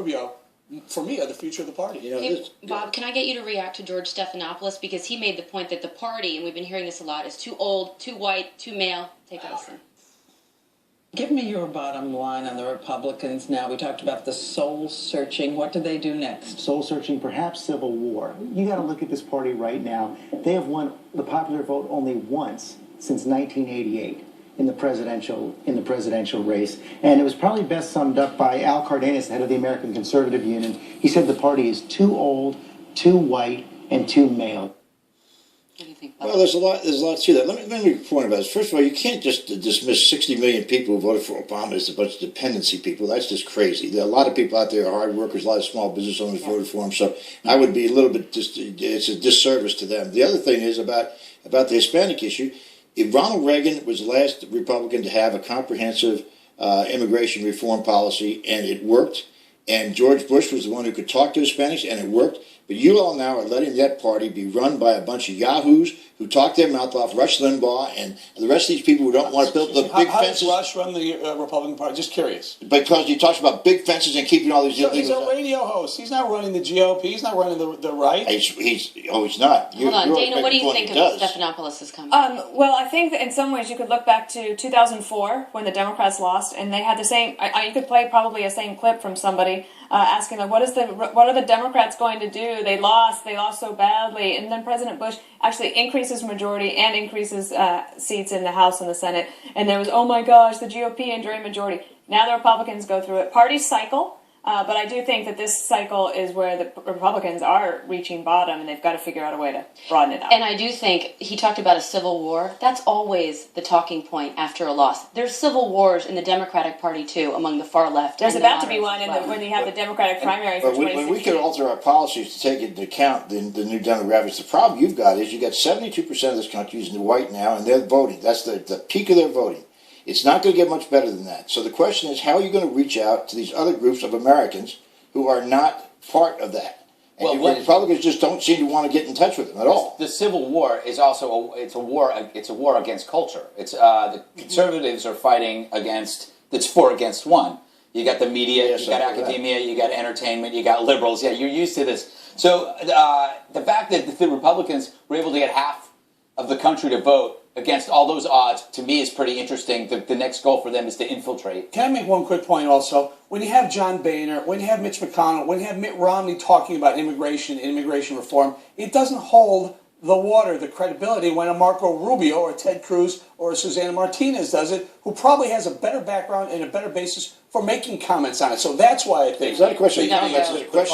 Rubio, for me, are the future of the party. You know, Hey, Bob, can I get you to react to George Stephanopoulos? Because he made the point that the party, and we've been hearing this a lot, is too old, too white, too male. Take a listen. Give me your bottom line on the Republicans now. We talked about the soul searching. What do they do next? Soul searching, perhaps civil war. You got to look at this party right now. They have won the popular vote only once since 1988 in the presidential race. And it was probably best summed up by Al Cardenas, the head of the American Conservative Union. He said the party is too old, too white, and too male. What do you think, Bob? well, there's a lot to that. Let me make a point about this. First of all, you can't just dismiss 60 million people who voted for Obama as a bunch of dependency people. That's just crazy. There are a lot of people out there who are hard workers, a lot of small business owners voted for him. So I would be a little bit, it's a disservice to them. The other thing is about the Hispanic issue. If Ronald Reagan was the last Republican to have a comprehensive immigration reform policy, and it worked, and George Bush was the one who could talk to Hispanics, and it worked. But you all now are letting that party be run by a bunch of yahoos who talk their mouth off, Rush Limbaugh, and the rest of these people who don't want to build the big How fences. does Rush run the Republican Party? Just curious. Because he talks about big fences and keeping all these So he's a illegals. radio host. He's not running the GOP. He's not running the right. He's not. Hold on, you're Dana, what do you making think fun of he does. Stephanopoulos' comment? Well, I think that in some ways you could look back to 2004 when the Democrats lost, and they had the same. You could play probably a same clip from somebody asking them, "What are the Democrats going to do? They lost so badly." And then President Bush actually increases majority and increases seats in the House and the Senate. And there was, oh my gosh, the GOP enjoying majority. Now the Republicans go through it. Parties cycle. But I do think that this cycle is where the Republicans are reaching bottom, and they've got to figure out a way to broaden it out. And I do think he talked about a civil war. That's always the talking point after a loss. There's civil wars in the Democratic Party, too, among the far left. There's and the about to be moderates one as well. when you have the Democratic primary for But when 2016. we could alter our policies to take into account the new demographics, the problem you've got is you've got 72% of this country using the white now, and they're voting. That's the peak of their voting. It's not going to get much better than that. So the question is, how are you going to reach out to these other groups of Americans who are not part of that? And Well, Republicans just don't seem to want to get in touch with them at all. The Civil War is also it's a war against culture. It's the conservatives are fighting against. It's 4 against 1. You got the media, Yes, you got I know academia, you got entertainment, you got liberals. Yeah, you're used to this. So the fact that the Republicans were able to get half of the country to vote against all those odds, to me, is pretty interesting. The next goal for them is to infiltrate. Can I make one quick point also? When you have John Boehner, when you have Mitch McConnell, when you have Mitt Romney talking about immigration and immigration reform, it doesn't hold the water, the credibility, when a Marco Rubio or Ted Cruz or a Susana Martinez does it, who probably has a better background and a better basis for making comments on it. So that's why I think It's not a question of that, comments, it's a question